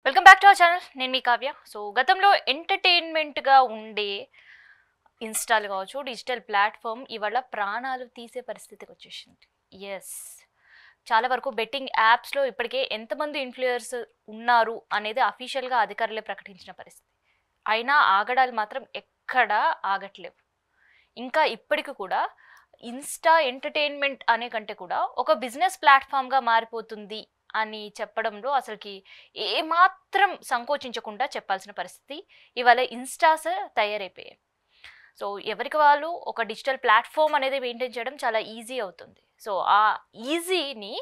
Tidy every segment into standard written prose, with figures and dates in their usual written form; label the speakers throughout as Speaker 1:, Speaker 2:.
Speaker 1: Welcome back to our channel. నేను మీ Kavya. So గతంలో ఎంటర్టైన్మెంట్గా ఉండే ఇన్స్టాల్ కావచ్చు, డిజిటల్ ప్లాట్ఫామ్ ఇవాళ ప్రాణాలు తీసే పరిస్థితికి వచ్చేసింది. ఎస్, చాలా వరకు బెట్టింగ్ యాప్స్లో ఇప్పటికే ఎంతమంది ఇన్ఫ్లుయర్స్ ఉన్నారు అనేది అఫీషియల్గా అధికారులే ప్రకటించిన పరిస్థితి. అయినా ఆగడాలు మాత్రం ఎక్కడా ఆగట్లేవు. ఇంకా ఇప్పటికి కూడా ఇన్స్టా ఎంటర్టైన్మెంట్ అనే కంటే కూడా ఒక బిజినెస్ ప్లాట్ఫామ్గా మారిపోతుంది అని చెప్పడంలో అసలుకి ఏమాత్రం సంకోచించకుండా చెప్పాల్సిన పరిస్థితి ఇవాళ ఇన్స్టాస్ తయారైపోయాయి. సో ఎవరికి వాళ్ళు ఒక డిజిటల్ ప్లాట్ఫామ్ అనేది మెయింటైన్ చేయడం చాలా ఈజీ అవుతుంది. సో ఆ ఈజీని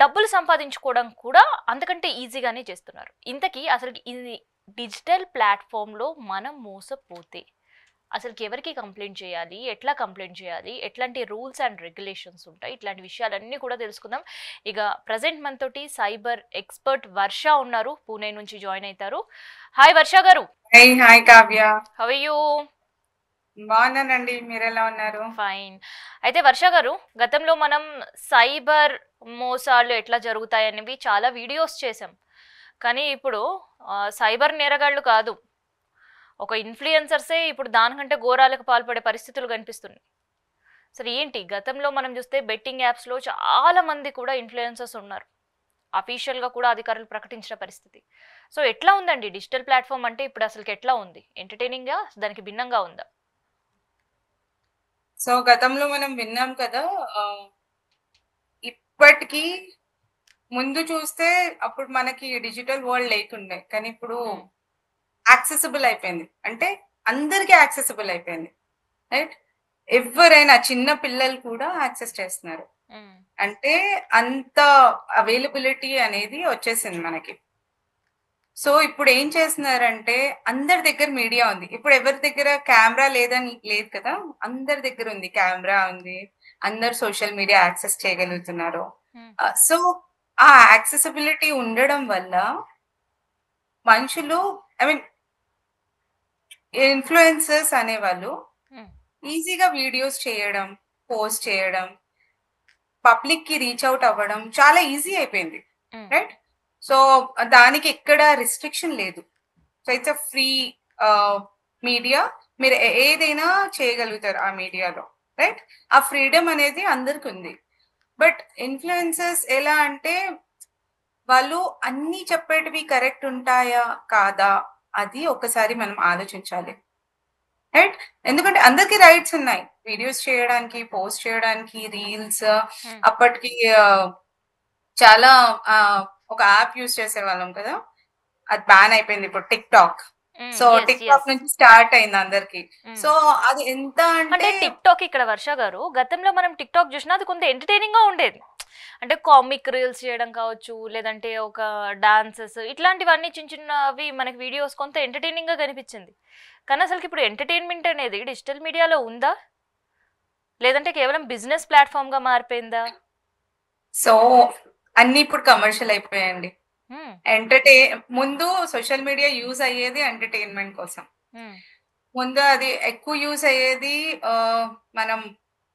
Speaker 1: డబ్బులు సంపాదించుకోవడం కూడా అంతకంటే ఈజీగానే చేస్తున్నారు. ఇంతకీ అసలుకి ఇది డిజిటల్ ప్లాట్ఫామ్లో మనం మోసపోతే అసలుకి ఎవరికి కంప్లైంట్ చేయాలి, ఎట్లా కంప్లైంట్ చేయాలి, ఎట్లాంటి రూల్స్ అండ్ రెగ్యులేషన్స్ ఉంటాయి, ఇట్లాంటి విషయాలన్నీ కూడా తెలుసుకుందాం. ఇక ప్రజెంట్ మనతోటి సైబర్ ఎక్స్పర్ట్ వర్ష ఉన్నారు, పూణే నుంచి జాయిన్ అవుతారు. హాయ్ వర్ష గారు.
Speaker 2: Hi Kavya.
Speaker 1: How are you?
Speaker 2: బాగున్నానండి, మీరు ఎలా ఉన్నారు?
Speaker 1: ఫైన్. అయితే వర్ష గారు, గతంలో మనం సైబర్ మోసాలు ఎట్లా జరుగుతాయనేవి చాలా వీడియోస్ చేసాం. కానీ ఇప్పుడు సైబర్ నేరగాళ్ళు కాదు, ఒక ఇన్ఫ్లుయెన్సర్సే ఇప్పుడు దానికంటే ఘోరాలకు పాల్పడే పరిస్థితులు కనిపిస్తున్నాయి. సరే ఏంటి, గతంలో మనం చూస్తే బెట్టింగ్ యాప్స్లో చాలా మంది కూడా ఇన్ఫ్లుయెన్సర్స్ ఉన్నారు. అఫీషియల్గా కూడా అధికారులు ప్రకటించిన పరిస్థితి. సో ఎట్లా ఉందండి డిజిటల్ ప్లాట్ఫామ్ అంటే ఇప్పుడు అసలుకి ఎట్లా ఉంది? ఎంటర్టైనింగ్గా, దానికి భిన్నంగా ఉందా?
Speaker 2: సో గతంలో మనం విన్నాం కదా, ఇప్పటికి ముందు చూస్తే అప్పుడు మనకి డిజిటల్ వరల్డ్ లేకుండే, కానీ ఇప్పుడు యాక్సెసిబుల్ అయిపోయింది. అంటే అందరికీ యాక్సెసిబుల్ అయిపోయింది, రైట్? ఎవరైనా చిన్న పిల్లలు కూడా యాక్సెస్ చేస్తున్నారు. అంటే అంత అవైలబిలిటీ అనేది వచ్చేసింది మనకి. సో ఇప్పుడు ఏం చేస్తున్నారంటే అందరి దగ్గర మీడియా ఉంది. ఇప్పుడు ఎవరి దగ్గర కెమెరా లేదని లేదు కదా, అందరి దగ్గర ఉంది, కెమెరా ఉంది, అందరు సోషల్ మీడియా యాక్సెస్ చేయగలుగుతున్నారు. సో ఆ యాక్సెసిబిలిటీ ఉండడం వల్ల మనుషులు, ఐ మీన్ ఇన్ఫ్లుయెన్సర్స్ అనేవాళ్ళు ఈజీగా వీడియోస్ చేయడం, పోస్ట్ చేయడం, పబ్లిక్ కి రీచ్ అవుట్ అవ్వడం చాలా ఈజీ అయిపోయింది, రైట్? సో దానికి ఎక్కడ రిస్ట్రిక్షన్ లేదు. So it's a free media, మీరు ఏదైనా చేయగలుగుతారు ఆ మీడియాలో, రైట్? ఆ ఫ్రీడమ్ అనేది అందరికి ఉంది. బట్ ఇన్ఫ్లుయెన్సర్స్ ఎలా అంటే వాళ్ళు అన్ని చెప్పేటివి కరెక్ట్ ఉంటాయా కాదా అది ఒకసారి మనం ఆలోచించాలి, రైట్? ఎందుకంటే అందరికి రైట్స్ ఉన్నాయి, వీడియోస్ చేయడానికి, పోస్ట్ చేయడానికి, రీల్స్. అప్పటికి చాలా ఒక యాప్ యూజ్ చేసే వాళ్ళం కదా, అది బ్యాన్ అయిపోయింది ఇప్పుడు, tick talk. So tick talk నుంచి స్టార్ట్ అయింది అందరికి. సో అది ఎంత అంటే
Speaker 1: టిక్ టాక్, ఇక్కడ వర్ష గారు గతంలో మనం టిక్ టాక్ చూసినా అది కొంత ఎంటర్టైనింగ్ గా ఉండేది. అంటే కామిక్ రీల్స్ చేయడం కావచ్చు, లేదంటే ఒక డాన్సెస్, ఇట్లాంటివన్నీ చిన్న చిన్నవి మనకి వీడియోస్ కొంత ఎంటర్టైనింగ్ గా కనిపించింది. కానీ అసలు ఇప్పుడు ఎంటర్టైన్మెంట్ అనేది డిజిటల్ మీడియాలో ఉందా, లేదంటే కేవలం బిజినెస్ ప్లాట్ఫామ్ గా మారిపోయిందా?
Speaker 2: సో అన్ని ఇప్పుడు కమర్షియల్ అయిపోయాయండి. ముందు సోషల్ మీడియా యూజ్ అయ్యేది ఎంటర్టైన్మెంట్ కోసం. ముందు అది ఎక్కువ యూజ్ అయ్యేది మనం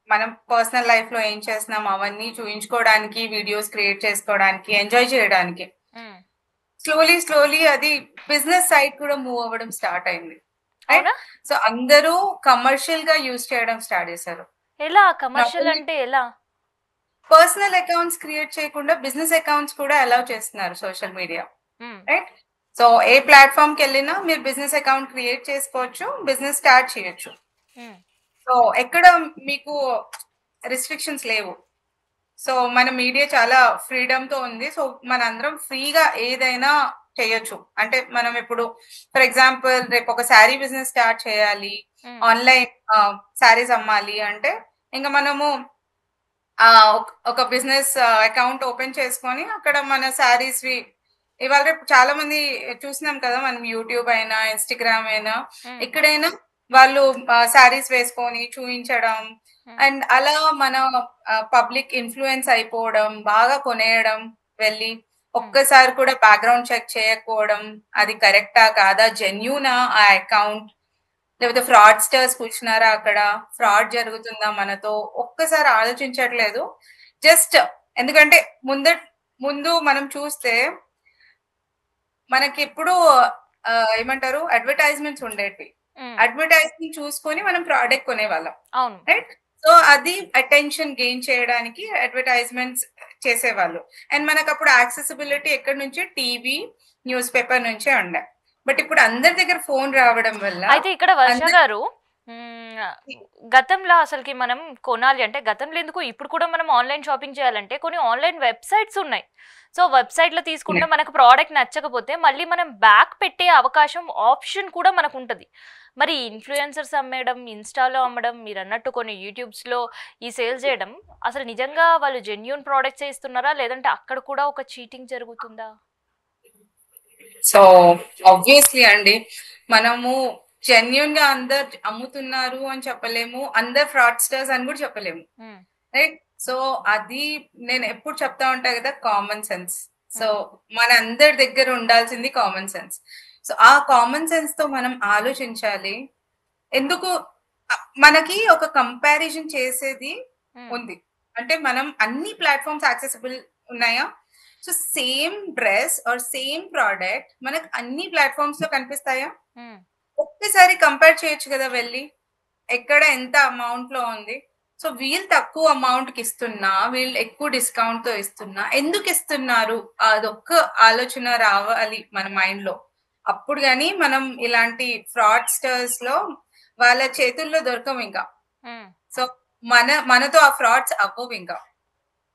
Speaker 2: మనం పర్సనల్ లైఫ్ లో ఏం చేస్తున్నాం అవన్నీ చూపించుకోవడానికి, వీడియోస్ క్రియేట్ చేసుకోవడానికి, ఎంజాయ్ చేయడానికి. స్లోలీ అది బిజినెస్ సైడ్ కూడా మూవ్ అవ్వడం స్టార్ట్ అయింది. సో అందరూ కమర్షియల్ గా యూజ్ చేయడం స్టార్ట్ చేశారు.
Speaker 1: ఎలా కమర్షియల్ అంటే ఎలా?
Speaker 2: పర్సనల్ అకౌంట్స్ క్రియేట్ చేయకుండా బిజినెస్ అకౌంట్స్ కూడా అలౌ చేస్తున్నారు సోషల్ మీడియా, రైట్? సో ఏ ప్లాట్ఫామ్ కి వెళ్ళినా మీరు బిజినెస్ అకౌంట్ క్రియేట్ చేసుకోవచ్చు, బిజినెస్ స్టార్ట్ చేయొచ్చు. సో ఎక్కడ మీకు రిస్ట్రిక్షన్స్ లేవు. సో మన మీడియా చాలా ఫ్రీడమ్ తో ఉంది. సో మన అందరం ఫ్రీగా ఏదైనా చేయొచ్చు. అంటే మనం ఇప్పుడు ఫర్ ఎగ్జాంపుల్ రేపు ఒక శారీ బిజినెస్ స్టార్ట్ చేయాలి, ఆన్లైన్ శారీస్ అమ్మాలి అంటే ఇంకా మనము ఒక బిజినెస్ అకౌంట్ ఓపెన్ చేసుకొని అక్కడ మన శారీస్ ఇవాళ రేపు చాలా మంది చూసినాం కదా, మనం యూట్యూబ్ అయినా ఇన్స్టాగ్రామ్ అయినా ఎక్కడైనా వాళ్ళు శారీస్ వేసుకొని చూపించడం, అండ్ అలా మన పబ్లిక్ ఇన్ఫ్లుయెన్స్ అయిపోవడం, బాగా కొనేయడం, వెళ్ళి ఒక్కసారి కూడా బ్యాక్గ్రౌండ్ చెక్ చేయకపోవడం, అది కరెక్టా కాదా, జెన్యూనా ఆ అకౌంట్, లేకపోతే ఫ్రాడ్స్టర్స్ కూర్చున్నారా అక్కడ, ఫ్రాడ్ జరుగుతుందా మనతో, ఒక్కసారి ఆలోచించట్లేదు. జస్ట్ ఎందుకంటే ముందు మనం చూస్తే మనకి ఎప్పుడు ఏమంటారు అడ్వర్టైజ్మెంట్స్ ఉండేవి.
Speaker 1: ఉమ్,
Speaker 2: అడ్వర్టైజ్మెంట్ చూసుకొని మనం ప్రోడక్ట్ కొనేవాళ్ళం,
Speaker 1: అవును.
Speaker 2: రైట్? సో అది అటెన్షన్ గెయిన్ చేయడానికి అడ్వర్టైజ్మెంట్స్ చేసేవాళ్ళు. అండ్ మనకు అప్పుడు యాక్సెసిబిలిటీ ఎక్కడి నుంచి, టీవీ, న్యూస్ పేపర్ నుంచే ఉండే. బట్ ఇప్పుడు అందరి దగ్గర ఫోన్ రావడం వల్ల
Speaker 1: అయితే ఇక్కడ వర్ష
Speaker 2: అందరి
Speaker 1: గారు, మ్, గతంలో అసలుకి మనం కొనాలి అంటే, గతంలో ఎందుకు ఇప్పుడు కూడా మనం ఆన్లైన్ షాపింగ్ చేయాలంటే కొన్ని ఆన్లైన్ వెబ్సైట్స్ ఉన్నాయి. సో వెబ్సైట్లో తీసుకుంటే మనకు ప్రోడక్ట్ నచ్చకపోతే మళ్ళీ మనం బ్యాక్ పెట్టే అవకాశం, ఆప్షన్ కూడా మనకు ఉంటుంది. మరి ఇన్ఫ్లుయెన్సర్స్ అమ్మేయడం, ఇన్స్టాలో అమ్మడం, మీరు అన్నట్టు కొన్ని యూట్యూబ్స్లో ఈ సేల్స్ చేయడం, అసలు నిజంగా వాళ్ళు జెన్యూన్ ప్రోడక్ట్స్ ఇస్తున్నారా, లేదంటే అక్కడ కూడా ఒక చీటింగ్ జరుగుతుందా?
Speaker 2: సో ఆబ్వియస్లీ అండి, మనము జెన్యున్ గా అందరు అమ్ముతున్నారు అని చెప్పలేము, అందరు ఫ్రాడ్స్టర్స్ అని కూడా చెప్పలేము,
Speaker 1: మ్,
Speaker 2: రైట్? సో అది నేను ఎప్పుడు చెప్తా ఉంటా కదా, కామన్ సెన్స్. సో మన అందరి దగ్గర ఉండాల్సింది కామన్ సెన్స్. సో ఆ కామన్ సెన్స్ తో మనం ఆలోచించాలి. ఎందుకు మనకి ఒక కంపారిజన్ చేసేది
Speaker 1: మ్,
Speaker 2: ఉంది అంటే, మనం అన్ని ప్లాట్ఫామ్స్ యాక్సెసిబుల్ ఉన్నాయా? So same dress are same product మనకు అన్ని ప్లాట్ఫామ్స్ లో కనిపిస్తాయా?
Speaker 1: మ్,
Speaker 2: ఒక్కసారి కంపేర్ చేయొచ్చు కదా వెళ్ళి, ఎక్కడ ఎంత అమౌంట్ లో ఉంది. సో వీళ్ళు తక్కువ అమౌంట్ కి ఇస్తున్నా, వీళ్ళు ఎక్కువ డిస్కౌంట్ తో ఇస్తున్నా, ఎందుకు ఇస్తున్నారు అదొక్క ఆలోచన రావాలి మన మైండ్ లో. అప్పుడు కానీ మనం ఇలాంటి ఫ్రాడ్స్టర్స్ లో వాళ్ళ చేతుల్లో దొరకం ఇంకా.
Speaker 1: మ్.
Speaker 2: సో మనతో ఆ ఫ్రాడ్స్ అవ్వవు ఇంకా.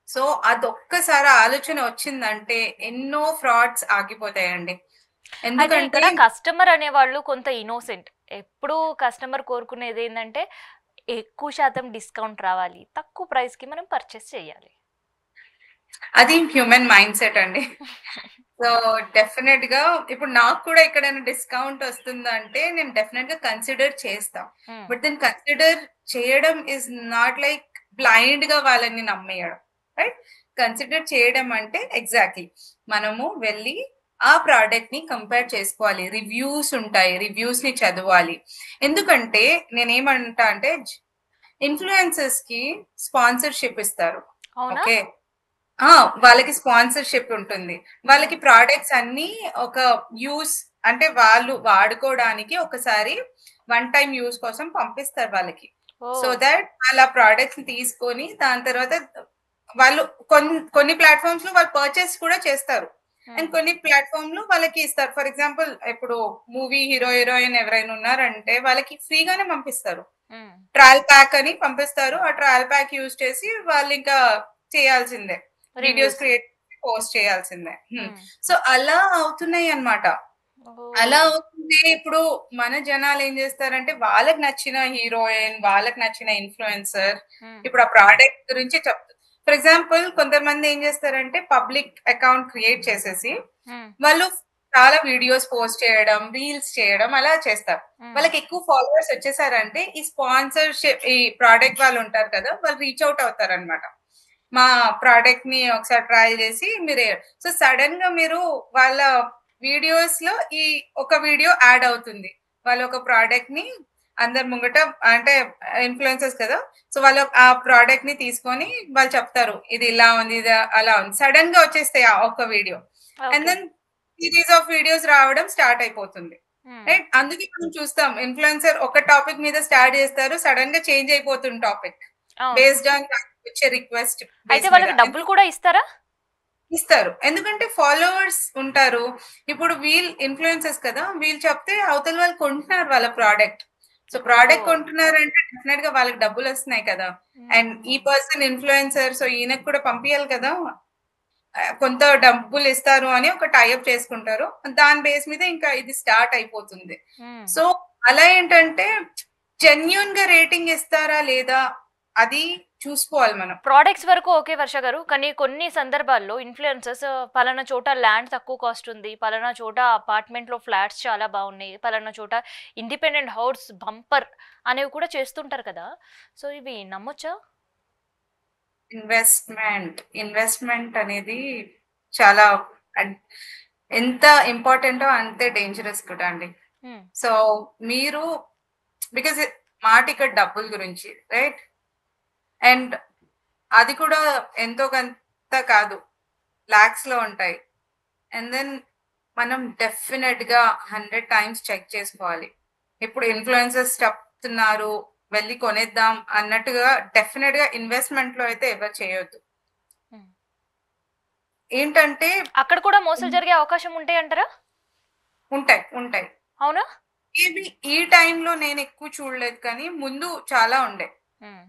Speaker 2: సో అదొక్కసారి ఆలోచన వచ్చిందంటే ఎన్నో ఫ్రాడ్స్ ఆగిపోతాయండి.
Speaker 1: అయితే
Speaker 2: ఎందుకంటే
Speaker 1: ఇక్కడ కస్టమర్ అనేవాళ్ళు కొంత ఇన్నోసెంట్. ఎప్పుడు కస్టమర్ కోరుకునేది ఏంటంటే ఎక్కువ శాతం డిస్కౌంట్ రావాలి, తక్కువ ప్రైస్కి మనం పర్చేస్ చేయాలి.
Speaker 2: అది హ్యూమన్ మైండ్ సెట్ అండి. సో డెఫినెట్ గా ఇప్పుడు నాకు కూడా ఎక్కడైనా డిస్కౌంట్ వస్తుందంటే నేను డెఫినెట్ గా కన్సిడర్ చేస్తా.
Speaker 1: మ్,
Speaker 2: బట్ దెన్ కన్సిడర్ చేయడం ఇస్ నాట్ లైక్ బ్లైండ్ గా వాళ్ళని నమ్మేయడం, రైట్? కన్సిడర్ చేయడం అంటే ఎగ్జాక్ట్లీ మనము వెళ్ళి ఆ ప్రోడక్ట్ ని కంపేర్ చేసుకోవాలి, రివ్యూస్ ఉంటాయి, రివ్యూస్ ని చదవాలి. ఎందుకంటే నేనేమంటా అంటే, ఇన్ఫ్లుయెన్సర్స్ కి స్పాన్సర్షిప్ ఇస్తారు,
Speaker 1: అవునా?
Speaker 2: ఓకే? వాళ్ళకి స్పాన్సర్షిప్ ఉంటుంది. వాళ్ళకి ప్రోడక్ట్స్ అన్ని ఒక యూస్ అంటే వాళ్ళు వాడుకోవడానికి ఒకసారి వన్ టైం యూస్ కోసం పంపిస్తారు వాళ్ళకి.
Speaker 1: ఓ,
Speaker 2: సో దట్ వాళ్ళ ప్రోడక్ట్స్ తీసుకొని దాని తర్వాత వాళ్ళు కొన్ని ప్లాట్ఫామ్స్ లో వాళ్ళు పర్చేస్ కూడా చేస్తారు. అండ్
Speaker 1: మ్,
Speaker 2: కొన్ని ప్లాట్ఫామ్ లో వాళ్ళకి ఇస్తారు. ఫర్ ఎగ్జాంపుల్ ఇప్పుడు మూవీ హీరో హీరోయిన్ ఎవరైనా ఉన్నారంటే వాళ్ళకి ఫ్రీగానే పంపిస్తారు.
Speaker 1: మ్,
Speaker 2: ట్రయల్ ప్యాక్ అని పంపిస్తారు. ఆ ట్రయల్ ప్యాక్ యూజ్ చేసి వాళ్ళు ఇంకా చేయాల్సిందే, వీడియోస్
Speaker 1: రివ్యూస్.
Speaker 2: క్రియేట్ పోస్ట్ చేయాల్సిందే.
Speaker 1: మ్,
Speaker 2: సో అలా అవుతున్నాయి అన్నమాట.
Speaker 1: ఓ,
Speaker 2: అలా అవుతుంది. ఇప్పుడు మన జనాలు ఏం చేస్తారంటే, వాళ్ళకి నచ్చిన హీరోయిన్, వాళ్ళకి నచ్చిన ఇన్ఫ్లుయెన్సర్
Speaker 1: మ్,
Speaker 2: ఇప్పుడు ఆ ప్రోడక్ట్ గురించి చెప్తారు. ఫర్ ఎగ్జాంపుల్ కొంతమంది ఏం చేస్తారంటే పబ్లిక్ అకౌంట్ క్రియేట్ చేసేసి
Speaker 1: మ్,
Speaker 2: వాళ్ళు చాలా వీడియోస్ పోస్ట్ చేయడం, రీల్స్ చేయడం అలా చేస్తారు.
Speaker 1: మ్,
Speaker 2: వాళ్ళకి ఎక్కువ ఫాలోవర్స్ వచ్చేసారంటే ఈ స్పాన్సర్షిప్, ఈ ప్రోడక్ట్ వాళ్ళు ఉంటారు కదా, వాళ్ళు రీచ్ అవుట్ అవుతారు అనమాట. మా ప్రోడక్ట్ ని ఒకసారి ట్రయల్ చేసి మీరు, సో సడన్ గా మీరు వాళ్ళ వీడియోస్ లో ఈ ఒక వీడియో యాడ్ అవుతుంది. వాళ్ళు ఒక ప్రోడక్ట్ ని అందరు ముంగట అంటే ఇన్ఫ్లుయెన్సర్స్ కదా, సో వాళ్ళు ఆ ప్రోడక్ట్ ని తీసుకొని వాళ్ళు చెప్తారు ఇది ఇలా ఉంది, ఇది అలా ఉంది. సడన్ గా వచ్చేస్తాయి ఆ ఒక్క video. And
Speaker 1: okay.
Speaker 2: Then series of videos రావడం స్టార్ట్ అయిపోతుంది,
Speaker 1: మ్,
Speaker 2: రైట్? అందుకే మనం చూస్తాం ఇన్ఫ్లుయెన్సర్ ఒక టాపిక్ మీద స్టార్ట్ చేస్తారు, సడన్ గా చేంజ్ అయిపోతుంది టాపిక్
Speaker 1: అవును.
Speaker 2: బేస్డ్ ఆన్ వచ్చే రిక్వెస్ట్
Speaker 1: అయితే
Speaker 2: బేస్ మీద.
Speaker 1: వాళ్ళకి డబ్బులు కూడా ఇస్తారా?
Speaker 2: ఇస్తారు, ఎందుకంటే ఫాలోవర్స్ ఉంటారు. ఇప్పుడు వీళ్ళు ఇన్ఫ్లుయెన్సర్స్ కదా, వీళ్ళు చెప్తే అవతల వాళ్ళు కొంటున్నారు వాళ్ళ ప్రోడక్ట్. సో ప్రోడక్ట్
Speaker 1: ఓ,
Speaker 2: కొంటున్నారంటే డెఫినెట్ గా వాళ్ళకి డబ్బులు వస్తున్నాయి కదా. అండ్ ఈ
Speaker 1: మ్,
Speaker 2: పర్సన్ ఇన్ఫ్లుయెన్సర్, సో ఈయనకు కూడా పంపించాలి కదా, కొంత డబ్బులు ఇస్తారు అని ఒక టైఅప్ చేసుకుంటారు. దాని బేస్ మీద ఇంకా ఇది స్టార్ట్ అయిపోతుంది.
Speaker 1: మ్.
Speaker 2: సో అలా ఏంటంటే జెన్యున్ గా రేటింగ్ ఇస్తారా లేదా అది చూసుకోవాలి మనం.
Speaker 1: ప్రోడక్ట్స్ వరకు ఓకే వర్ష గారు, కానీ కొన్ని సందర్భాల్లో ఇన్ఫ్లుయెన్సర్స్ పలానా చోట ల్యాండ్ తక్కువ కాస్ట్ ఉంది, పలానా చోట అపార్ట్మెంట్లో ఫ్లాట్స్ చాలా బాగున్నాయి, పలానా చోట ఇండిపెండెంట్ హౌస్ బంపర్ అనేవి కూడా చేస్తుంటారు కదా. సో ఇవి నమ్మొచ్చా?
Speaker 2: ఇన్వెస్ట్మెంట్ అనేది చాలా ఎంత ఇంపార్టెంటో అంతే డేంజరస్ కూడా అండి.
Speaker 1: మ్,
Speaker 2: సో మీరు బికాజ్ మాట ఇక్కడ డబ్బుల గురించి, రైట్? అండ్ అది కూడా ఎంతో కొంత కాదు, లాక్స్ లో ఉంటాయి. అండ్ దెన్ మనం డెఫినెట్ గా 100 టైమ్స్ చెక్ చేసుకోవాలి. ఇప్పుడు ఇన్‌ఫ్లుయెన్సర్స్ చెప్తున్నారు, వెళ్లి కొనేద్దాం అన్నట్టుగా డెఫినెట్ గా ఇన్వెస్ట్‌మెంట్ లో అయితే ఎవరు చేయొద్దు.
Speaker 1: హ్మ్.
Speaker 2: ఏంటంటే
Speaker 1: అక్కడ కూడా మోసాలు జరిగే అవకాశం ఉంటాయి అంటారా?
Speaker 2: ఉంటాయి.
Speaker 1: అవునా?
Speaker 2: మేబీ ఈ టైంలో నేను ఎక్కువ చూడలేదు కానీ ముందు చాలా ఉండే.
Speaker 1: హ్మ్.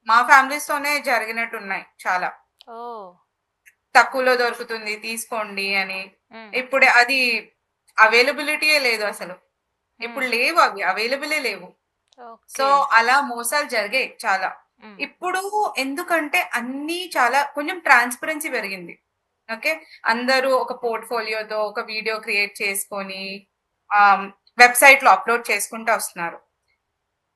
Speaker 2: మా ఫ్యామిలీస్ తోనే జరిగినట్టున్నాయి చాలా.
Speaker 1: ఓహ్!
Speaker 2: తక్కువలో దొరుకుతుంది తీసుకోండి అని.
Speaker 1: హ్మ్.
Speaker 2: ఇప్పుడు అది అవైలబిలిటీయే లేదు అసలు. ఇప్పుడు
Speaker 1: హ్మ్.
Speaker 2: లేవు, అవి అవైలబులే లేవు. So
Speaker 1: okay.
Speaker 2: అలా మోసాలు జరిగాయి చాలా.
Speaker 1: హ్మ్.
Speaker 2: ఇప్పుడు ఎందుకంటే అన్నీ చాలా కొంచెం ట్రాన్స్‌పరెన్సీ పెరిగింది. ఓకే. అందరూ ఒక పోర్ట్‌ఫోలియోతో ఒక వీడియో క్రియేట్ చేసుకొని ఆహ్, వెబ్‌సైట్‌లో అప్‌లోడ్ చేసుకుంటా వస్తున్నారు.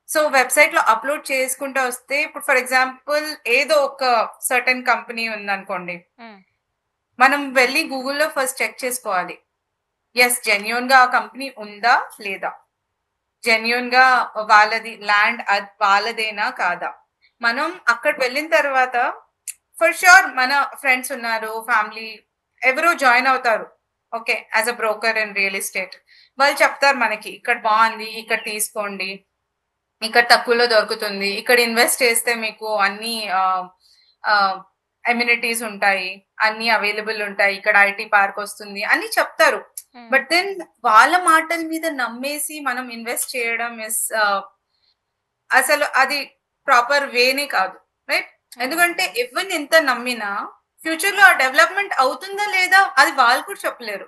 Speaker 2: సో వెబ్‌సైట్‌లో అప్‌లోడ్ చేసుకుంటా వస్తే ఇప్పుడు ఫర్ ఎగ్జాంపుల్ ఏదో ఒక సర్టెన్ కంపెనీ ఉందనుకోండి.
Speaker 1: హ్మ్.
Speaker 2: మనం వెళ్లి గూగుల్‌లో ఫస్ట్ చెక్ చేసుకోవాలి. యెస్, జెన్యూన్‌గా ఆ కంపెనీ ఉందా? లేదా? జెన్యూన్‌గా వాళ్ళది ల్యాండ్ వాళ్ళదేనా? కాదా? మనం అక్కడ వెళ్ళిన తర్వాత ఫర్ ష్యూర్ మన ఫ్రెండ్స్ ఉన్నారు, ఫ్యామిలీ ఎవరో జాయిన్ అవుతారు. Okay. As a broker in real estate. వాళ్ళు చెప్తారు మనకి ఇక్కడ బావుంది, ఇక్కడ తీసుకోండి. ఇక్కడ తక్కువలో దొరుకుతుంది. ఇక్కడ ఇన్వెస్ట్ చేస్తే మీకు అన్ని ఆహ్, అమ్యూనిటీస్ ఉంటాయి. అన్ని అవైలబుల్ ఉంటాయి. ఇక్కడ ఐటీ పార్క్ వస్తుంది అని చెప్తారు.
Speaker 1: హ్మ్.
Speaker 2: బట్ దెన్ వాళ్ళ మాటల మీద నమ్మేసి మనం ఇన్వెస్ట్ చేయడం అసలు అది ప్రాపర్ వేనే కాదు. రైట్? ఎందుకంటే ఎవరిని ఎంత నమ్మినా ఫ్యూచర్‌లో ఆ డెవలప్‌మెంట్ అవుతుందా లేదా అది వాళ్ళు కూడా చెప్పలేరు.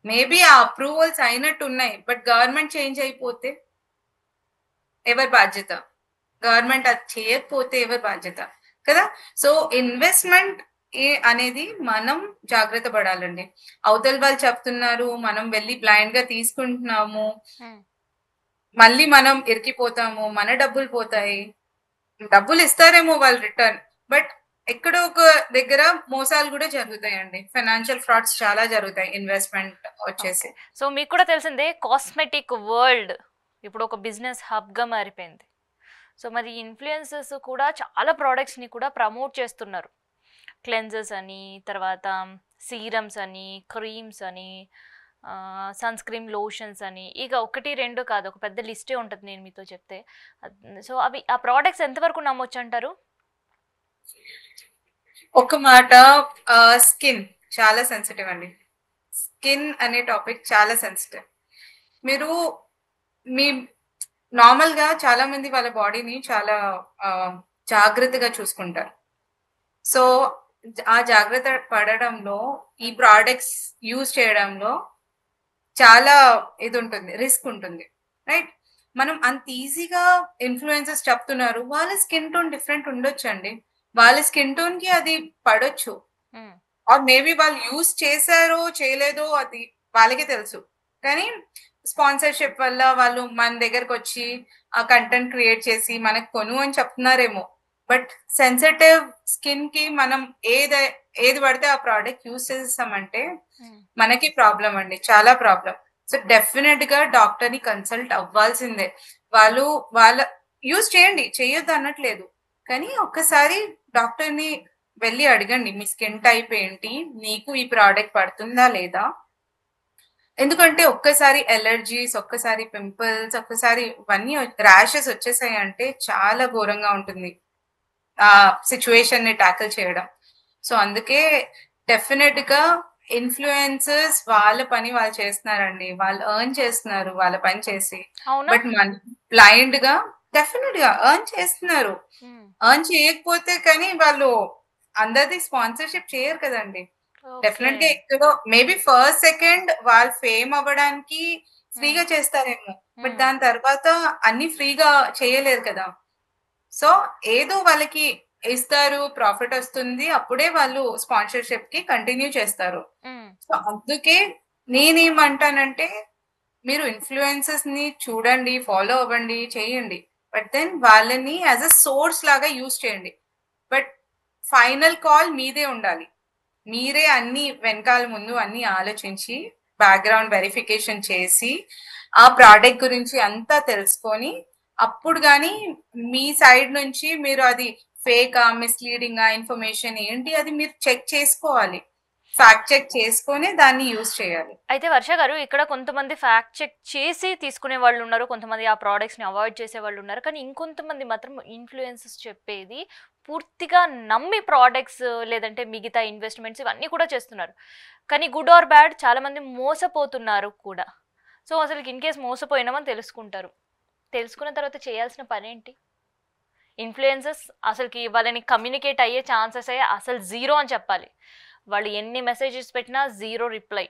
Speaker 2: మేబీ ఆ అప్రూవల్స్ అయినట్టున్నాయి. బట్ గవర్నమెంట్ చేంజ్ అయిపోతే ఎవరి బాధ్యత? గవర్నమెంట్ అది చేయకపోతే ఎవరి బాధ్యత? కదా! సో, ఇన్వెస్ట్‌మెంట్ అనేది మనం జాగ్రత్త పడాలండి. అవతల వాళ్ళు చెప్తున్నారు, మనం వెళ్లి బ్లైండ్‌గా తీసుకుంటున్నాము.
Speaker 1: హ్మ్.
Speaker 2: మళ్ళీ మనం ఇరికిపోతాము. మన డబ్బులు పోతాయి. డబ్బులు ఇస్తారేమో వాళ్ళు రిటర్న్. బట్ ఎక్కడో ఒక దగ్గర మోసాలు గూడా జరుగుతాయండి. ఫైనాన్షియల్ ఫ్రాడ్స్ చాలా జరుగుతాయి ఇన్వెస్ట్‌మెంట్
Speaker 1: ఓకే.
Speaker 2: వచ్చేసి.
Speaker 1: సో మీకు కూడా తెలిసిందే కాస్మెటిక్ వరల్డ్ ఇప్పుడు ఒక బిజినెస్ హబ్‌గా మారిపోయింది. సో మరి ఇన్‌ఫ్లుయెన్సర్స్ కూడా చాలా ప్రొడక్ట్స్‌ని కూడా ప్రమోట్ చేస్తున్నారు. క్లెన్జర్స్ అని, తర్వాత సీరమ్స్ అని, క్రీమ్స్ అని, సన్ స్క్రీన్ లోషన్స్ అని, ఇక 1, 2 కాదు ఒక పెద్ద లిస్టే ఉంటది నేను మీతో చెప్తే. సో అవి ఆ ప్రొడక్ట్స్ ఎంతవరకు నమ్మొచ్చంటారు?
Speaker 2: ఒక మాట స్కిన్ చాలా సెన్సిటివ్ అండి. స్కిన్ అనే టాపిక్ చాలా సెన్సిటివ్. మీరు మీ నార్మల్‌గా చాలా మంది వాళ్ళ బాడీని చాలా ఆహ్, జాగ్రత్తగా చూసుకుంటారు. సో, ఆ జాగ్రత్త పడడంలో ఈ ప్రొడక్ట్స్ యూజ్ చేయడంలో చాలా ఇదుంటుంది. రిస్క్ ఉంటుంది. రైట్? మనం అంత ఈజీగా ఇన్‌ఫ్లుయెన్సర్స్ చెప్తున్నారు. వాళ్ళ స్కిన్ టోన్ డిఫరెంట్ ఉండొచ్చండి. వాళ్ళ స్కిన్ టోన్‌కి అది పడొచ్చు.
Speaker 1: హ్మ్.
Speaker 2: ఆర్ మేబీ వాళ్ళు యూజ్ చేశారో, చేయలేదో అది వాళ్ళకే తెలుసు. కానీ స్పాన్సర్‌షిప్ వల్ల వాళ్ళు మన దగ్గరకొచ్చి ఆ కంటెంట్ క్రియేట్ చేసి మనకు కొను అని చెప్తున్నారేమో. బట్ సెన్సిటివ్ స్కిన్‌కి మనం ఏది పడితే ఆ ప్రొడక్ట్ యూజ్ చేసేసామంటే
Speaker 1: హ్మ్.
Speaker 2: మనకి ప్రాబ్లమ్ అండి. చాలా ప్రాబ్లమ్. సో, డెఫినిట్‌గా డాక్టర్‌ని కన్సల్ట్ అవ్వాల్సిందే. వాళ్ళు వాళ్ళ యూజ్ చేయండి. చెయ్యొద్దు అనట్లేదు. కానీ ఒక్కసారి డాక్టర్‌ని వెళ్లి అడగండి. మీ స్కిన్ టైప్ ఏంటి? నీకు ఈ ప్రొడక్ట్ పడుతుందా లేదా? ఎందుకంటే ఒక్కసారి అలెర్జీస్, ఒక్కసారి పింపుల్స్, ఒక్కసారి ఇవన్నీ ర్యాషెస్ వచ్చేసాయంటే చాలా ఘోరంగా ఉంటుంది. ఆ సిట్యుయేషన్‌ని టాకిల్ చేయడం. సో, అందుకే డెఫినిట్‌గా ఇన్‌ఫ్లుయెన్సర్స్ వాళ్ళ పని వాళ్ళు చేస్తున్నారండి. వాళ్ళు ఎర్న్ చేస్తున్నారు వాళ్ళ పని చేసి.
Speaker 1: అవునా?
Speaker 2: బట్ బ్లైండ్‌గా డెఫినిట్‌గా ఎర్న్ చేస్తున్నారు.
Speaker 1: హ్మ్.
Speaker 2: ఎర్న్ చేయకపోతే కానీ వాళ్ళు అందరిది స్పాన్సర్‌షిప్ చేయరు కదండీ!
Speaker 1: ఓకే.
Speaker 2: డెఫినిట్‌గా ఎక్కడో మేబీ ఫస్ట్, సెకండ్ వాళ్ళు ఫేమ్ అవ్వడానికి
Speaker 1: హ్మ్.
Speaker 2: ఫ్రీగా చేస్తారేమో. బట్
Speaker 1: హ్మ్.
Speaker 2: దాని తర్వాత అన్నీ ఫ్రీగా చేయలేరు కదా! సో, ఏదో వాళ్ళకి ఇస్తారు, ప్రాఫిట్ ఒస్తుంది. అప్పుడే వాళ్ళు స్పాన్సర్‌షిప్‌కి కంటిన్యూ చేస్తారు.
Speaker 1: హ్మ్.
Speaker 2: సో, అందుకే నేనేమంటానంటే, మీరు ఇన్‌ఫ్లుయెన్సర్స్‌ని చూడండి, ఫాలో అవ్వండి, చేయండి. బట్ దెన్ వాళ్ళని యాస్ ఎ సోర్స్ లాగా యూజ్ చేయండి. బట్ ఫైనల్ కాల్ మీదే ఉండాలి. మీరే అన్నీ వెనకాల ముందు అన్నీ ఆలోచించి, బ్యాక్‌గ్రౌండ్ వెరిఫికేషన్ చేసి, ఆ ప్రొడక్ట్ గురించి అంతా తెలుసుకొని, అప్పుడు గాని మీ సైడ్ నుంచి మీరు అది ఫేకా, మిస్‌లీడింగా ఇన్ఫర్మేషన్ ఏంటి అది మీరు చెక్ చేసుకోవాలి. ఫ్యాక్ట్ చెక్ చేసుకొని దాన్ని యూజ్ చేయాలి.
Speaker 1: అయితే వర్ష గారు ఇక్కడ కొంతమంది ఫ్యాక్ట్ చెక్ చేసి తీసుకునే వాళ్ళు ఉన్నారు, కొంతమంది ఆ ప్రోడక్ట్స్ని అవాయిడ్ చేసే వాళ్ళు ఉన్నారు, కానీ ఇంకొంతమంది మాత్రం ఇన్ఫ్లుయెన్సెస్ చెప్పేది పూర్తిగా నమ్మి ప్రోడక్ట్స్ లేదంటే మిగతా ఇన్వెస్ట్మెంట్స్ ఇవన్నీ కూడా చేస్తున్నారు. కానీ గుడ్ ఆర్ బ్యాడ్ చాలామంది మోసపోతున్నారు కూడా. సో అసలు ఇన్ కేస్ మోసపోయినామని తెలుసుకుంటారు, తెలుసుకున్న తర్వాత చేయాల్సిన పని ఏంటి? ఇన్ఫ్లుయెన్సెస్ అసలుకి వాళ్ళని కమ్యూనికేట్ అయ్యే ఛాన్సెస్ అసలు జీరో అని చెప్పాలి. వాళ్ళు ఎన్ని మెసేజెస్ పెట్టినా జీరో రిప్లై.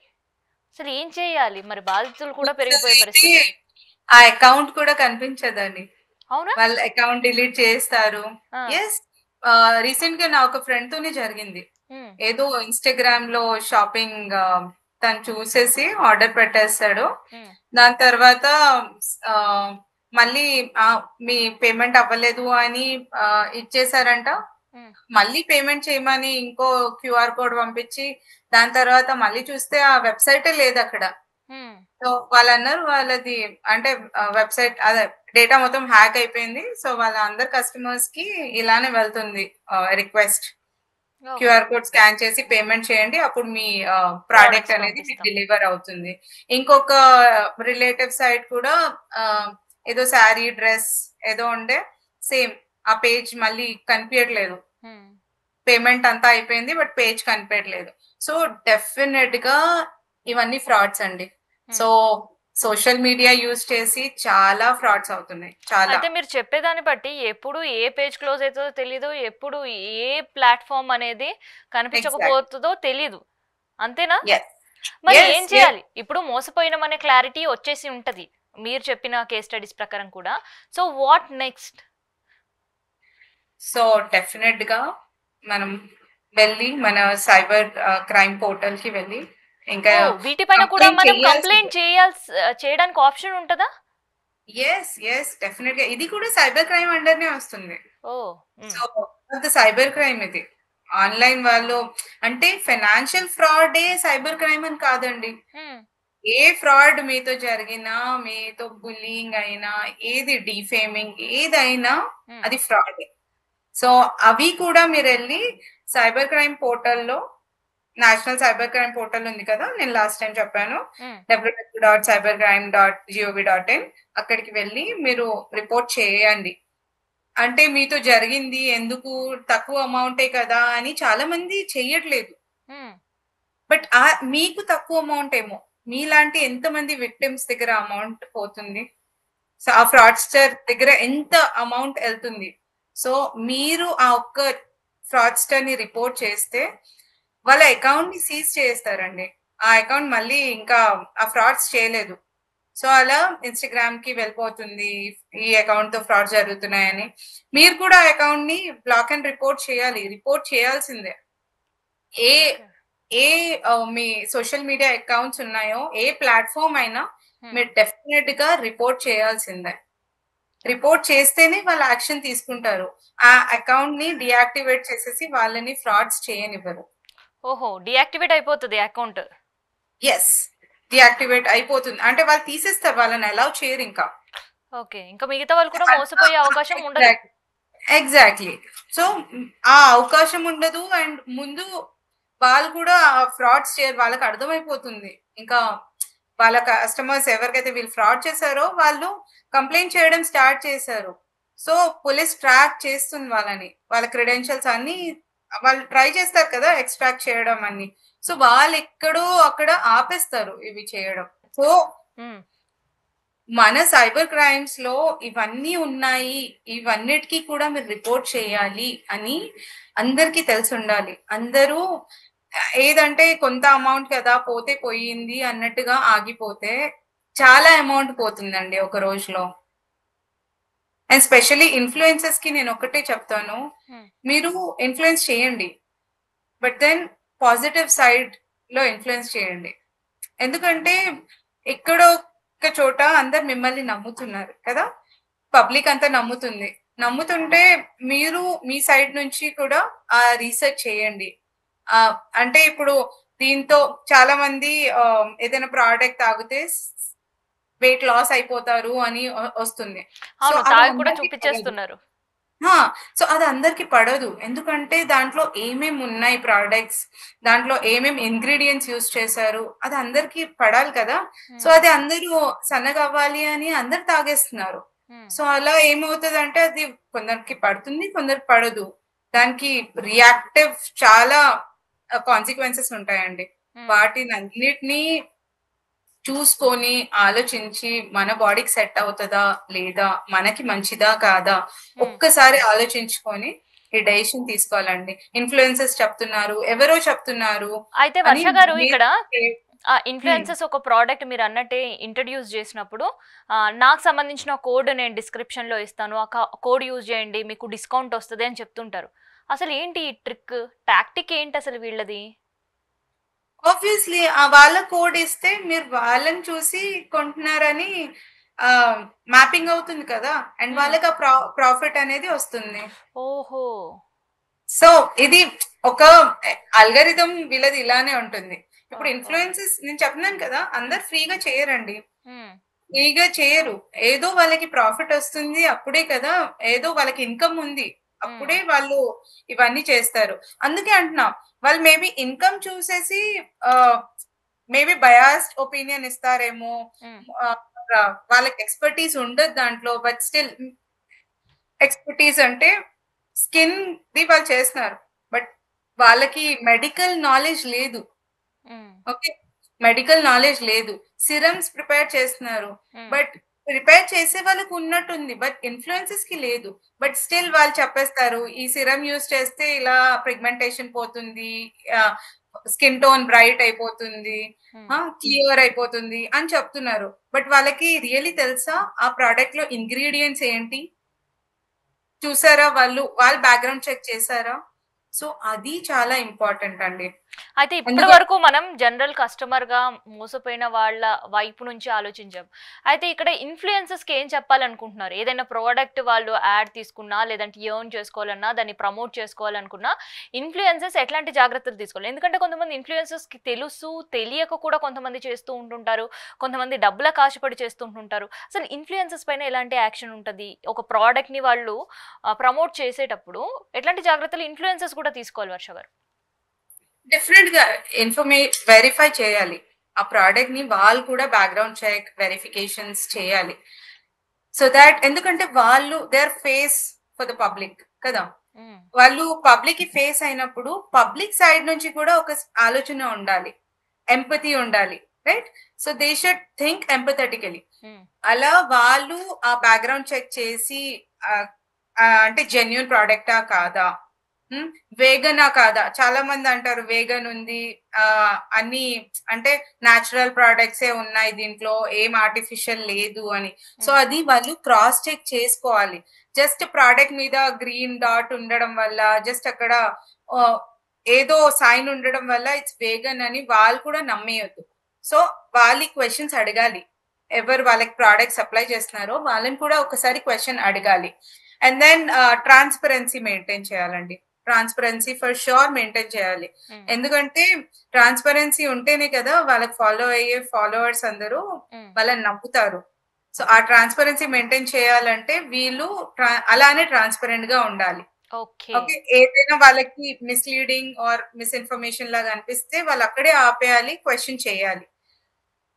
Speaker 1: అసలు ఏం చేయాలి మరి? బాధితులు కూడా పెరిగిపోయే పరిస్థితి.
Speaker 2: ఆ అకౌంట్ కూడా కనిపించదండి,
Speaker 1: అవునా?
Speaker 2: వాళ్ళ అకౌంట్ డిలీట్ చేస్తారు. ఎస్, రీసెంట్ గా నా ఒక ఫ్రెండ్ తోనే జరిగింది. ఏదో ఇన్స్టాగ్రామ్ లో షాపింగ్ తను చూసేసి ఆర్డర్ పెట్టేస్తాడు. దాని తర్వాత మళ్ళీ మీ పేమెంట్ అవ్వలేదు అని ఇచ్చేసారంట. మళ్ళీ పేమెంట్ చేయమని ఇంకో క్యూఆర్ కోడ్ పంపించి దాని తర్వాత మళ్ళీ చూస్తే ఆ వెబ్సైట్ లేదు అక్కడ. సో వాళ్ళు అన్నారు వాళ్ళది అంటే వెబ్సైట్ అదే డేటా మొత్తం హ్యాక్ అయిపోయింది. సో వాళ్ళ అందరు కస్టమర్స్ కి ఇలానే వెళ్తుంది రిక్వెస్ట్, క్యూఆర్ కోడ్ స్కాన్ చేసి పేమెంట్ చేయండి అప్పుడు మీ ప్రోడక్ట్ అనేది డెలివర్ అవుతుంది. ఇంకొక రిలేటివ్ సైట్ కూడా ఏదో శారీ డ్రెస్ ఏదో ఉండే సేమ్ ఆ పేజ్ మళ్ళీ కనిపించట్లేదు, పేమెంట్ అంతా అయిపోయింది బట్ పేజ్ కనిపించట్లేదు. సో డెఫినెట్ గా ఇవన్నీ ఫ్రాడ్స్ అండి. సో సోషల్ మీడియా యూజ్ చేసి చాలా ఫ్రాడ్స్ అవుతున్నాయి. చాలా.
Speaker 1: అయితే మీరు చెప్పేదాన్ని బట్టి ఎప్పుడు ఏ పేజ్ క్లోజ్ అవుతుందో తెలీదు, ఎప్పుడు ఏ ప్లాట్ఫామ్ అనేది కనిపించకపోతుందో తెలీదు, అంతేనా? మరి ఏం చేయాలి? ఇప్పుడు మోసపోయినామనే క్లారిటీ వచ్చేసి ఉంటది మీరు చెప్పిన కేస్ స్టడీస్ ప్రకారం కూడా. So what next?
Speaker 2: So definite గా మనం వెళ్ళి మన సైబర్ క్రైమ్ పోర్టల్ కి వెళ్ళి ఇంకా
Speaker 1: వీటిపైన కూడా మనం కంప్లైంట్ చేయడానికి ఆప్షన్ ఉంటుందా?
Speaker 2: ఎస్ ఎస్ డెఫినెట్ గా ఇది కూడా సైబర్ క్రైమ్ అండర్నే వస్తుంది. సో సైబర్ క్రైమ్ ఇది ఆన్లైన్ వాళ్ళు అంటే ఫైనాన్షియల్ ఫ్రాడ్ సైబర్ క్రైమ్ అని కాదండి. ఏ ఫ్రాడ్ మీతో జరిగినా, మీతో బుల్లింగ్ అయినా, ఏది డిఫేమింగ్ ఏదైనా అది ఫ్రాడ్. సో అవి కూడా మీరు వెళ్ళి సైబర్ క్రైమ్ పోర్టల్లో, నేషనల్ సైబర్ క్రైమ్ పోర్టల్ ఉంది కదా, నేను లాస్ట్ టైం చెప్పాను www.cybercrime.gov.in, అక్కడికి వెళ్ళి మీరు రిపోర్ట్ చేయండి. అంటే మీతో జరిగింది ఎందుకు, తక్కువ అమౌంటే కదా అని చాలా మంది చెయ్యట్లేదు. బట్ మీకు తక్కువ అమౌంట్ ఏమో, మీలాంటి ఎంతమంది విక్టిమ్స్ దగ్గర అమౌంట్ పోతుంది, సో ఆ ఫ్రాడ్స్టర్ దగ్గర ఎంత అమౌంట్ వెళ్తుంది. సో మీరు ఆ ఒక్క ఫ్రాడ్స్టర్ ని రిపోర్ట్ చేస్తే వాళ్ళ అకౌంట్ ని సీజ్ చేస్తారండి. ఆ అకౌంట్ మళ్ళీ ఇంకా ఆ ఫ్రాడ్స్ చేయలేదు. సో అలా ఇన్స్టాగ్రామ్ కి వెళ్ళిపోతుంది ఈ అకౌంట్ తో ఫ్రాడ్ జరుగుతున్నాయని. మీరు కూడా ఆ అకౌంట్ ని బ్లాక్ అండ్ రిపోర్ట్ చేయాలి, రిపోర్ట్ చేయాల్సిందే. ఏ మీ సోషల్ మీడియా అకౌంట్స్ ఉన్నాయో, ఏ ప్లాట్ఫామ్ అయినా మీరు డెఫినెట్ గా రిపోర్ట్ చేయాల్సిందే. రిపోర్ట్ చేస్తేనే వాళ్ళు యాక్షన్ తీసుకుంటారు. ఆ అకౌంట్ ని డియాక్టివేట్ చేసేసి వాళ్ళని ఫ్రాడ్స్ చేయనివ్వరు.
Speaker 1: ఓహో, డియాక్టివేట్ అయిపోతుంది అకౌంట్?
Speaker 2: ఎస్, డియాక్టివేట్ అయిపోతుంది అంటే వాళ్ళు తీసేస్తారు, వాళ్ళని అలౌ చేయరు ఇంకా.
Speaker 1: ఓకే, ఇంకా మిగతా వాళ్ళు కూడా మోసపోయే అవకాశం ఉండదు.
Speaker 2: ఎగ్జాక్ట్లీ. సో ఆ అవకాశం ఉండదు. అండ్ ముందు వాళ్ళు కూడా ఫ్రాడ్స్ చేయరు, వాళ్ళకి అర్థమైపోతుంది. ఇంకా వాళ్ళ కస్టమర్స్ ఎవరికైతే వీళ్ళు ఫ్రాడ్ చేశారో వాళ్ళు కంప్లైంట్ చేయడం స్టార్ట్ చేశారు. సో పోలీస్ ట్రాక్ చేస్తుంది వాళ్ళని, వాళ్ళ క్రెడెన్షియల్స్ అన్ని వాళ్ళు ట్రై చేస్తారు కదా ఎక్స్ట్రాక్ట్ చేయడం అన్ని. సో వాళ్ళు ఎక్కడో అక్కడ ఆపేస్తారు ఇవి చేయడం. సో మన సైబర్ క్రైమ్స్ లో ఇవన్నీ ఉన్నాయి, ఇవన్నిటికీ కూడా మీరు రిపోర్ట్ చేయాలి అని అందరికీ తెలిసి ఉండాలి. అందరూ ఏదంటే కొంత అమౌంట్ కదా పోతే పోయింది అన్నట్టుగా ఆగిపోతే చాలా అమౌంట్ పోతుందండి ఒక రోజులో. అండ్ స్పెషల్లీ ఇన్ఫ్లుయెన్సెస్ కి నేను ఒకటే చెప్తాను, మీరు ఇన్ఫ్లుయెన్స్ చేయండి బట్ దెన్ పాజిటివ్ సైడ్ లో ఇన్ఫ్లుయెన్స్ చేయండి. ఎందుకంటే ఎక్కడో ఒక చోట అందరు మిమ్మల్ని నమ్ముతున్నారు కదా, పబ్లిక్ అంతా నమ్ముతుంటే మీరు మీ సైడ్ నుంచి కూడా ఆ రీసెర్చ్ చేయండి. అంటే ఇప్పుడు దీంతో చాలా మంది ఏదైనా ప్రోడక్ట్ తాగితే వెయిట్ లాస్ అయిపోతారు అని వస్తుంది.
Speaker 1: చూపించేస్తున్నారు.
Speaker 2: సో అది అందరికి పడదు. ఎందుకంటే దాంట్లో ఏమేమి ఉన్నాయి ప్రొడక్ట్స్, దాంట్లో ఏమేమి ఇంగ్రీడియెంట్స్ యూజ్ చేశారు, అది అందరికి పడాలి కదా! సో అది అందరూ సన్నగవ్వాలి అని అందరూ తాగేస్తున్నారు. సో అలా ఏమవుతదంటే అది కొందరికి పడుతుంది, కొందరికి పడదు. దానికి రియాక్టివ్ చాలా కాన్సిక్వెన్సెస్ ఉంటాయండి. వాటినన్నిటిని చూసుకొని, ఆలోచించి మన బాడీకి సెట్ అవుతదా? లేదా? మనకి మంచిదా? కాదా? ఒక్కసారి ఆలోచించుకొని ఈ డెసిషన్ తీసుకోవాలండి. ఇన్‌ఫ్లుయెన్సర్స్ చెప్తున్నారు, ఎవరో చెప్తున్నారు
Speaker 1: అయితే
Speaker 2: అని
Speaker 1: వర్ష గారు ఇక్కడ
Speaker 2: హ్మ్.
Speaker 1: ఇన్‌ఫ్లుయెన్సర్స్ ఒక ప్రోడక్ట్ మీరన్నట్టే ఇంట్రొడ్యూస్ చేసినప్పుడు నాకు సంబంధించిన కోడ్ నేను డిస్క్రిప్షన్‌లో ఇస్తాను. ఆ కోడ్ యూజ్ చేయండి. మీకు డిస్కౌంట్ వస్తది అని చెప్తుంటారు. అసలు ఏంటి ఈ ట్రిక్? టాక్టిక్ ఏంటి అసలు వీళ్ళది?
Speaker 2: ఆబ్వియస్లీ వాళ్ళ కోడ్ ఇస్తే మీరు వాళ్ళని చూసి కొంటున్నారని మ్యాపింగ్ అవుతుంది కదా! అండ్ వాళ్ళకి ఆ ప్రాఫిట్ అనేది వస్తుంది.
Speaker 1: ఓహో!
Speaker 2: సో ఇది ఒక అల్గారిథం వీళ్ళది ఇలానే ఉంటుంది. ఇప్పుడు ఇన్‌ఫ్లుయెన్సర్స్ నేను చెప్తున్నాను కదా! అందరూ ఫ్రీగా చేయరండి. ఫ్రీగా చేయరు. ఏదో వాళ్ళకి ప్రాఫిట్ వస్తుంది అప్పుడే కదా! ఏదో వాళ్ళకి ఇన్‌కమ్ ఉంది. అప్పుడే వాళ్ళు ఇవన్నీ చేస్తారు. అందుకే అంటున్నా వాళ్ళు మేబీ ఇన్‌కమ్ చూసేసి మేబీ బయాస్డ్ ఒపీనియన్ ఇస్తారేమో. వాళ్ళకి ఎక్స్‌పర్‌టీస్ ఉండదు దాంట్లో. బట్ స్టిల్ ఎక్స్‌పర్‌టీస్ అంటే స్కిన్‌ది వాళ్ళు చేస్తున్నారు. బట్ వాళ్ళకి మెడికల్ నాలెడ్జ్ లేదు. ఓకే. మెడికల్ నాలెడ్జ్ లేదు. సిరమ్స్ ప్రిపేర్ చేస్తున్నారు. బట్ ప్రిపేర్ చేసే వాళ్ళకి ఉన్నట్టుంది. బట్ ఇన్‌ఫ్లుయెన్సర్స్‌కి లేదు. బట్ స్టిల్ వాళ్ళు చెప్పేస్తారు. ఈ సిరమ్ యూజ్ చేస్తే ఇలా పిగ్మెంటేషన్ పోతుంది. స్కిన్ టోన్ బ్రైట్ అయిపోతుంది. క్లియర్ అయిపోతుంది అని చెప్తున్నారు. బట్ వాళ్ళకి రియల్లీ తెలుసా? ఆ ప్రొడక్ట్ లో ఇంగ్రీడియెంట్స్ ఏంటి? చూసారా వాళ్ళ బ్యాక్‌గ్రౌండ్ చెక్ చేసారా? సో అది చాలా ఇంపార్టెంట్ అండి.
Speaker 1: అయితే ఇప్పటి వరకు మనం జనరల్ కస్టమర్‌గా మోసపోయిన వాళ్ళ వైపు నుంచి ఆలోచించాం. అయితే ఇక్కడ ఇన్‌ఫ్లుయెన్సర్స్‌కి ఏం చెప్పాలనుకుంటున్నారు? ఏదైనా ప్రొడక్ట్ వాళ్ళు యాడ్ తీసుకున్నా, లేదంటే ఎర్న్ చేసుకోవాలన్నా, దాన్ని ప్రమోట్ చేసుకోవాలనుకున్నా, ఇన్‌ఫ్లుయెన్సర్స్ ఎట్లాంటి జాగ్రత్తలు తీసుకోవాలి? ఎందుకంటే కొంతమంది ఇన్‌ఫ్లుయెన్సర్స్‌కి తెలుసు, తెలియక కూడా కొంతమంది చేస్తూ ఉంటుంటారు. కొంతమంది డబ్బులకు ఆశపడి చేస్తూ ఉంటుంటారు. అసలు ఇన్‌ఫ్లుయెన్సర్స్ పైన ఎలాంటి యాక్షన్ ఉంటది? ఒక ప్రొడక్ట్‌ని వాళ్ళు ప్రమోట్ చేసేటప్పుడు ఎట్లాంటి జాగ్రత్తలు ఇన్‌ఫ్లుయెన్సర్స్ కూడా తీసుకోవాలి వర్ష గారు?
Speaker 2: డెఫినెట్ గా వెరిఫై చేయాలి. ఆ ప్రోడక్ట్ ని వాళ్ళు కూడా బ్యాక్‌గ్రౌండ్ చెక్, వెరిఫికేషన్స్ చేయాలి. సో దాట్ ఎందుకంటే వాళ్ళు they are face for the public కదా! వాళ్ళు పబ్లిక్ కి ఫేస్ అయినప్పుడు పబ్లిక్ సైడ్ నుంచి కూడా ఒక ఆలోచన ఉండాలి. ఎంపతి ఉండాలి. Right? So they should think empathetically. అలా వాళ్ళు ఆ బ్యాక్‌గ్రౌండ్ చెక్ చేసి అంటే జెన్యూన్ ప్రొడక్టా కాదా? వేగనా కాదా? చాలా మంది అంటారు వేగన్ ఉంది. అన్ని అంటే నేచురల్ ప్రొడక్ట్సే ఉన్నాయి దీంట్లో. ఏం ఆర్టిఫిషియల్ లేదు అని. సో అది వాళ్ళు క్రాస్ చెక్ చేసుకోవాలి. జస్ట్ ప్రొడక్ట్ మీద గ్రీన్ డాట్ ఉండడం వల్ల, జస్ట్ అక్కడ ఏదో సైన్ ఉండడం వల్ల ఇట్స్ వేగన్ అని వాళ్ళు కూడా నమ్మేయొద్దు. సో వాళ్ళి క్వెషన్స్ అడగాలి. ఎవరు వాళ్ళకి ప్రొడక్ట్ సప్లై చేస్తున్నారో వాళ్ళని కూడా ఒకసారి క్వెషన్ అడగాలి. అండ్ దెన్ ట్రాన్స్పరెన్సీ మెయింటైన్ చేయాలండి. ట్రాన్స్పరెన్సీ ఫర్ ష్యూర్ మెయింటైన్ చేయాలి. ఎందుకంటే ట్రాన్స్పరెన్సీ ఉంటేనే కదా వాళ్ళకి ఫాలో అయ్యే ఫాలోవర్స్ అందరూ వాళ్ళని నమ్ముతారు. సో ఆ ట్రాన్స్పరెన్సీ మెయింటైన్ చేయాలంటే వీళ్ళు అలానే ట్రాన్స్పరెంట్ గా ఉండాలి. ఓకే. ఏదైనా వాళ్ళకి మిస్‌లీడింగ్ ఆర్ మిస్‌ఇన్ఫర్మేషన్ లాగా అనిపిస్తే వాళ్ళు అక్కడే ఆపేయాలి. క్వెషన్ చేయాలి.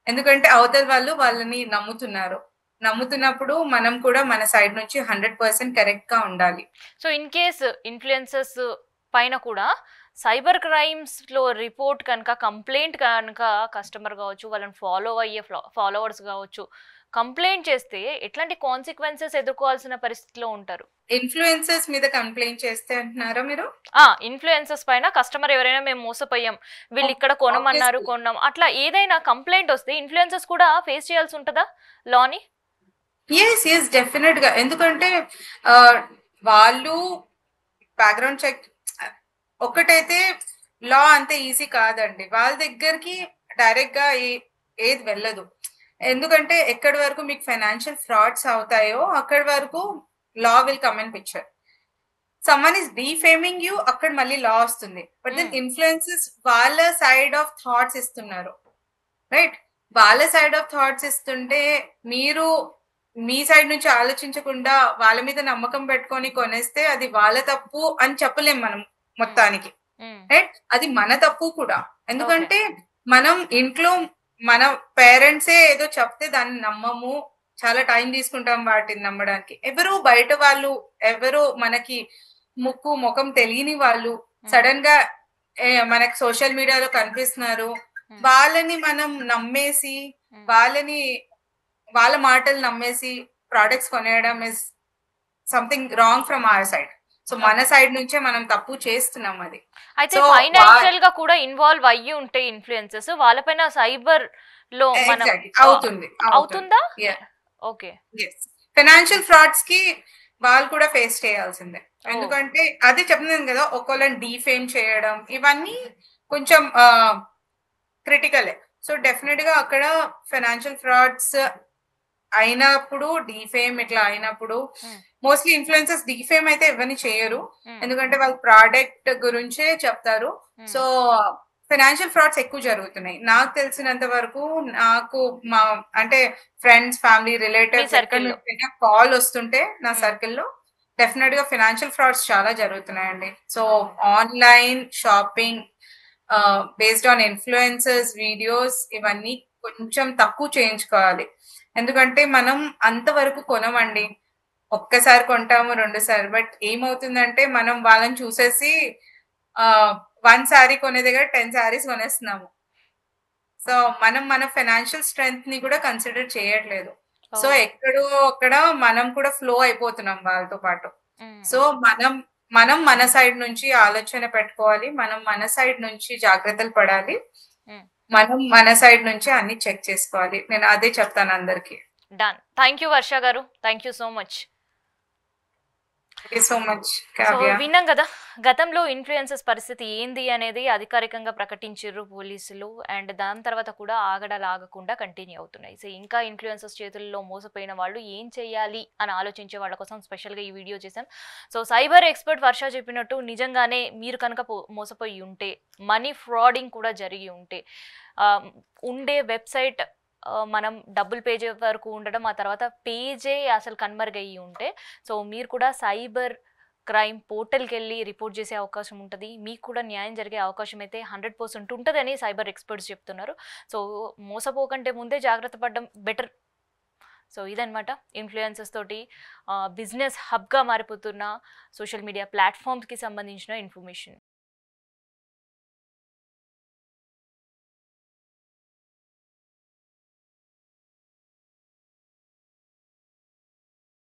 Speaker 2: ఎందుకంటే అవతల వాళ్ళు వాళ్ళని నమ్ముతున్నారు. నమ్ముతున్నప్పుడు మనం కూడా మన సైడ్ నుంచి 100% కరెక్ట్ గా ఉండాలి.
Speaker 1: సో ఇన్ కేస్ ఇన్‌ఫ్లుయెన్సర్స్ పైన కూడా సైబర్ క్రైమ్స్‌లో రిపోర్ట్ కనుక కంప్లెయింట్ కనుక కస్టమర్ కావచ్చు, వాళ్ళని ఫాలో అయ్యే ఫాలోవర్స్ కావచ్చు, కంప్లెయింట్ చేస్తే ఎట్లాంటి కాన్సిక్వెన్సెస్ ఎదుర్కోవాల్సిన పరిస్థితిలో ఉంటారు?
Speaker 2: ఇన్‌ఫ్లుయెన్సర్స్ మీద కంప్లెయింట్ చేస్తే అంటున్నారా మీరు?
Speaker 1: ఇన్‌ఫ్లుయెన్సర్స్ పైన కస్టమర్ ఎవరైనా మేము మోసపోయాం, వీళ్ళు ఇక్కడ కొనమన్నారు కొన్నాం, అట్లా ఏదైనా కంప్లెయింట్ వస్తే ఇన్‌ఫ్లుయెన్సర్స్ కూడా ఫేస్ చేయాల్సి ఉంటదా లాని?
Speaker 2: యెస్. డెఫినెట్‌గా. ఎందుకంటే వాళ్ళు బ్యాక్‌గ్రౌండ్ చెక్ ఒకటైతే లా అంత ఈజీ కాదండి. వాళ్ళ దగ్గరికి డైరెక్ట్‌గా ఏది వెళ్ళదు. ఎందుకంటే ఎక్కడి వరకు మీకు ఫైనాన్షియల్ ఫ్రాడ్స్ అవుతాయో అక్కడి వరకు law will come in picture. Someone is defaming you అక్కడ మళ్ళీ లా వస్తుంది. బట్ దెన్ ఇన్‌ఫ్లుయెన్సర్స్ వాళ్ళ సైడ్ ఆఫ్ థాట్స్ ఇస్తున్నారు. రైట్? వాళ్ళ సైడ్ ఆఫ్ థాట్స్ ఇస్తుంటే మీరు మీ సైడ్ నుంచి ఆలోచించకుండా వాళ్ళ మీద నమ్మకం పెట్టుకొని కొనేస్తే అది వాళ్ళ తప్పు అని చెప్పలేం మనం మొత్తానికి. రైట్? అది మన తప్పు కూడా. ఎందుకంటే మనం ఇంట్లో మన పేరెంట్సే ఏదో చెప్తే దాన్ని నమ్మము. చాలా టైం తీసుకుంటాం వాటిని నమ్మడానికి. బయట వాళ్ళు ఎవరో మనకి ముఖం తెలియని వాళ్ళు సడన్ గా మనకి సోషల్ మీడియాలో కనిపిస్తున్నారు. వాళ్ళని మనం నమ్మేసి వాళ్ళ మాటలు నమ్మేసి ప్రొడక్ట్స్ కొనేయడం is something wrong from our side. So మన సైడ్ నుంచే మనం తప్పు చేస్తున్నాం అది.
Speaker 1: అయితే ఫైనాన్షియల్ గా కూడా ఇన్వాల్వ్ అయ్యి ఉంటాయి ఇన్ఫ్లుయెన్సర్స్, వాళ్ళపైన సైబర్ లో మనం అవుతుందా? ఓకే,
Speaker 2: ఫైనాన్షియల్ ఫ్రాడ్స్ కి వాళ్ళు కూడా ఫేస్ చేయాల్సిందే. ఎందుకంటే అదే చెప్తున్నాను కదా, ఒకళ్ళని డీఫేమ్ చేయడం ఇవన్నీ కొంచెం క్రిటికలే. సో డెఫినెట్ గా అక్కడ ఫైనాన్షియల్ ఫ్రాడ్స్ అయినప్పుడు, డీఫేమ్ ఇట్లా అయినప్పుడు మోస్ట్లీ ఇన్ఫ్లుయెన్సర్స్ డీఫేమ్ అయితే ఎవరిని చేయరు, ఎందుకంటే వాళ్ళు ప్రోడక్ట్ గురించే చెప్తారు. సో ఫైనాన్షియల్ ఫ్రాడ్స్ ఎక్కువ జరుగుతున్నాయి నాకు తెలిసినంత వరకు. నాకు మా అంటే ఫ్రెండ్స్, ఫ్యామిలీ, రిలేటివ్స్ ఎక్కడి నుంచి కాల్ వస్తుంటే నా సర్కిల్లో డెఫినెట్ గా ఫైనాన్షియల్ ఫ్రాడ్స్ చాలా జరుగుతున్నాయండి. So online shopping based on influencers videos ఇవన్నీ కొంచెం తక్కువ చేయించుకోవాలి. ఎందుకంటే మనం అంతవరకు కొనమండి, ఒక్కసారి కొంటాము, 2 సార్లు. బట్ ఏమవుతుందంటే మనం వాళ్ళని చూసేసి 1 సారీ కొనే దగ్గర 10 సారీస్ కొనేస్తున్నాము. సో మనం మన ఫైనాన్షియల్ స్ట్రెంగ్త్ ని కూడా కన్సిడర్ చేయట్లేదు. సో ఎక్కడో అక్కడ మనం కూడా ఫ్లో అయిపోతున్నాం వాళ్ళతో పాటు. సో మనం మన సైడ్ నుంచి ఆలోచన పెట్టుకోవాలి, మనం మన సైడ్ నుంచి జాగ్రత్తలు పడాలి, మనం మన సైడ్ నుంచి అన్ని చెక్ చేసుకోవాలి. నేను అదే చెప్తాను అందరికి.
Speaker 1: డన్. థ్యాంక్ యూ వర్ష గారు, thank you so much.
Speaker 2: So
Speaker 1: విన్నాం కదా గతంలో ఇన్ఫ్లుయెన్సర్స్ పరిస్థితి ఏంది అనేది అధికారికంగా ప్రకటించారు పోలీసులు, అండ్ దాని తర్వాత కూడా ఆగకుండా కంటిన్యూ అవుతున్నాయి. సో ఇంకా ఇన్ఫ్లుయెన్సర్స్ చేతుల్లో మోసపోయిన వాళ్ళు ఏం చేయాలి అని ఆలోచించే వాళ్ళ కోసం స్పెషల్గా ఈ వీడియో చేశాం. సో సైబర్ ఎక్స్పర్ట్ వర్ష చెప్పినట్టు నిజంగానే మీరు కనుక మోసపోయి ఉంటే, మనీ ఫ్రాడింగ్ కూడా జరిగి ఉంటే, ఉండే వెబ్సైట్ మనం డబ్బులు పే చేసే వరకు ఉండడం, ఆ తర్వాత పేజే అసలు కన్మరుగయ్యి ఉంటే, సో మీరు కూడా సైబర్ క్రైమ్ పోర్టల్కి వెళ్ళి రిపోర్ట్ చేసే అవకాశం ఉంటుంది. మీకు కూడా న్యాయం జరిగే అవకాశం అయితే 100% ఉంటుందని సైబర్ ఎక్స్పర్ట్స్ చెప్తున్నారు. సో మోసపోకంటే ముందే జాగ్రత్త పడడం బెటర్. సో ఇదనమాట ఇన్ఫ్లుయెన్సర్స్ తోటి బిజినెస్ హబ్గా మారిపోతున్న సోషల్ మీడియా ప్లాట్ఫామ్స్కి సంబంధించిన ఇన్ఫర్మేషన్.